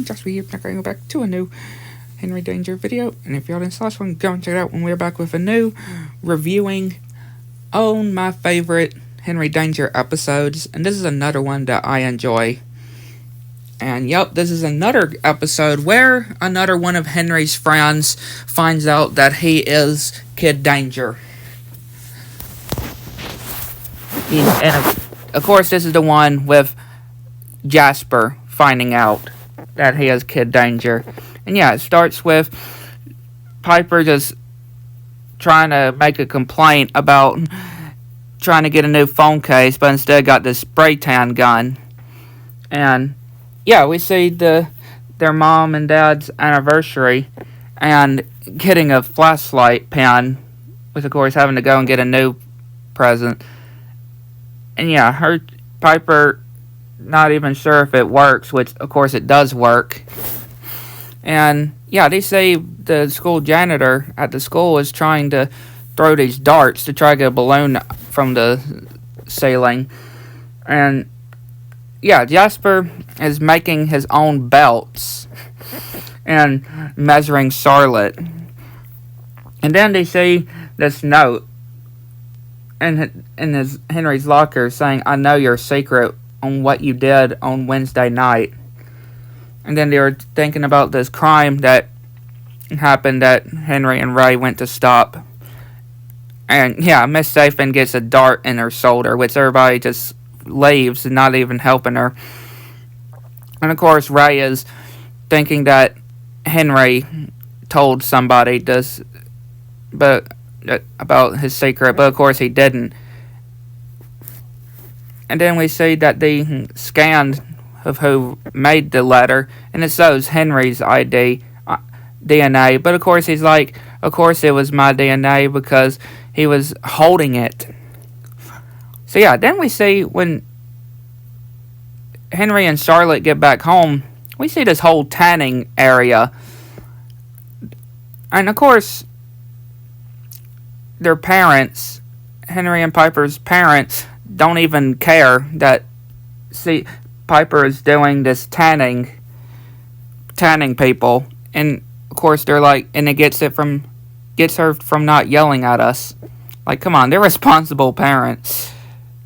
everyone, Josh here, going back to a new Henry Danger video. And if y'all didn't see this one, go and check it out when we're back with a new reviewing on my favorite Henry Danger episodes. And this is another one that I enjoy. And yep, this is another episode where another one of Henry's friends finds out that he is Kid Danger. And of course, this is the one with Jasper finding out that he is Kid Danger. And yeah, it starts with Piper just trying to make a complaint about trying to get a new phone case, but instead got this spray tan gun. And yeah, we see their mom and dad's anniversary and getting a flashlight pen, with of course having to go and get a new present. And yeah, Piper not even sure if it works, which of course it does work. And yeah, they say the school janitor at the school is trying to throw these darts to try to get a balloon from the ceiling. And yeah, Jasper is making his own belts and measuring Charlotte. And then they see this note in Henry's locker saying, "I know your secret on what you did on Wednesday night." And then they were thinking about this crime that happened that Henry and Ray went to stop. And yeah, Miss Safin gets a dart in her shoulder, which everybody just leaves and not even helping her. And of course, Ray is thinking that Henry told somebody this, about his secret, but of course he didn't. And then we see that they scanned of who made the letter, and it shows Henry's DNA, but of course he's like, of course it was my DNA because he was holding it. So yeah, then we see when Henry and Charlotte get back home, we see this whole tanning area. And of course, their parents, Henry and Piper's parents, don't even care that Piper is doing this tanning people. And of course they're like, and it gets her from not yelling at us. Like, come on, they're responsible parents.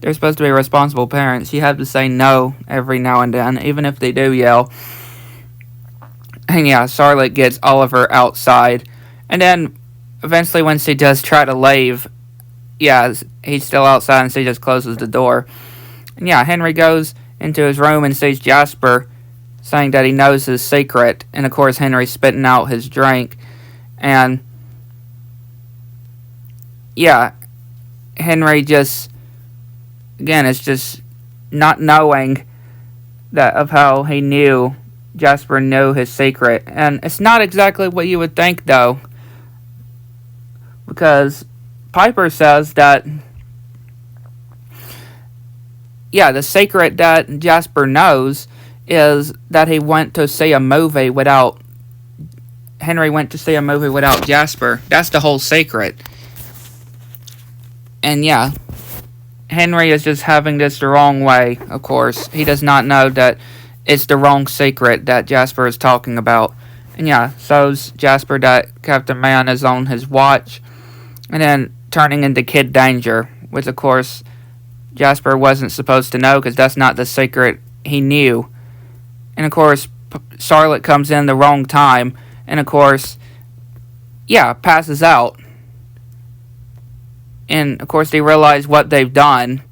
They're supposed to be responsible parents. You have to say no every now and then, even if they do yell. And yeah, Charlotte gets Oliver outside. And then eventually when she does try to leave, yeah, he's still outside and she just closes the door. And yeah, Henry goes into his room and sees Jasper saying that he knows his secret. And of course Henry's spitting out his drink. And yeah, Henry just, again, it's just not knowing that of how he knew Jasper knew his secret. And it's not exactly what you would think, though, because Piper says that, yeah, the secret that Jasper knows is that Henry went to see a movie without Jasper. That's the whole secret. And yeah, Henry is just having this the wrong way, of course. He does not know that it's the wrong secret that Jasper is talking about. And yeah, shows Jasper that Captain Man is on his watch. And then turning into Kid Danger, which of course Jasper wasn't supposed to know because that's not the secret he knew. And of course, Charlotte comes in the wrong time. And of course, yeah, passes out. And of course they realize what they've done,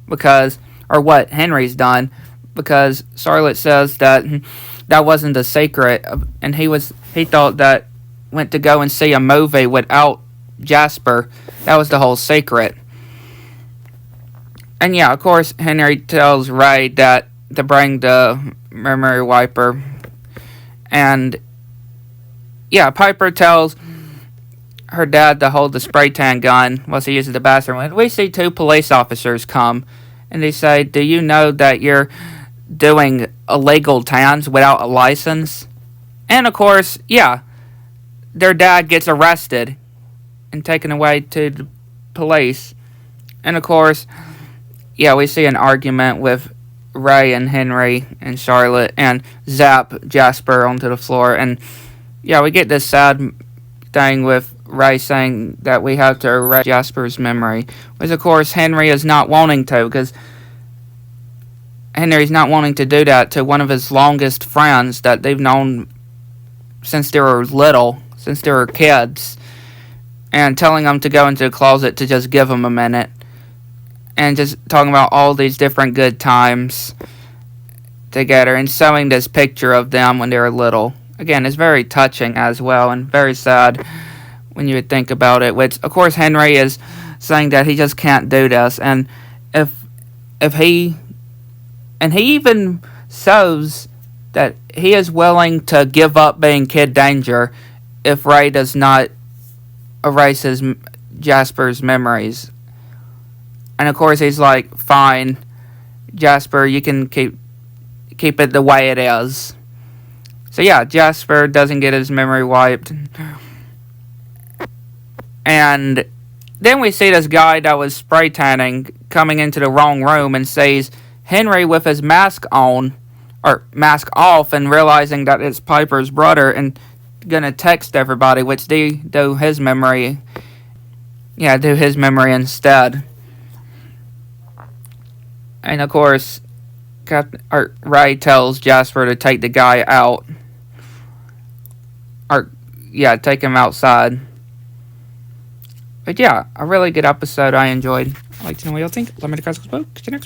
or what Henry's done, because Charlotte says that wasn't the secret, and he thought that went to go and see a movie without Jasper. That was the whole secret. And yeah, of course Henry tells Ray that to bring the memory wiper. And yeah, Piper tells her dad to hold the spray tan gun while she uses the bathroom. And we see two police officers come, and they say, "Do you know that you're doing illegal tans without a license?" And of course, yeah, their dad gets arrested and taken away to the police. And of course, yeah, we see an argument with Ray and Henry and Charlotte and zap Jasper onto the floor. And yeah, we get this sad thing with Ray saying that we have to erase Jasper's memory, which of course Henry is not wanting to, because Henry's not wanting to do that to one of his longest friends that they've known since they were little, since they were kids, and telling them to go into the closet to just give them a minute, and just talking about all these different good times together, and showing this picture of them when they were little. Again, it's very touching as well, and very sad when you would think about it, which, of course, Henry is saying that he just can't do this, and if he even shows that he is willing to give up being Kid Danger if Ray does not erase Jasper's memories. And of course he's like, fine, Jasper, you can keep it the way it is. So yeah, Jasper doesn't get his memory wiped. And then we see this guy that was spray tanning coming into the wrong room and sees Henry with his mask on, or mask off, and realizing that it's Piper's brother, and gonna text everybody, which they do his memory. Yeah, do his memory instead. And of course, Ray tells Jasper to take the guy out. Or, yeah, take him outside. But yeah, a really good episode I enjoyed. I'd like to know what y'all think. Let me know in the comments below. Catch you next one.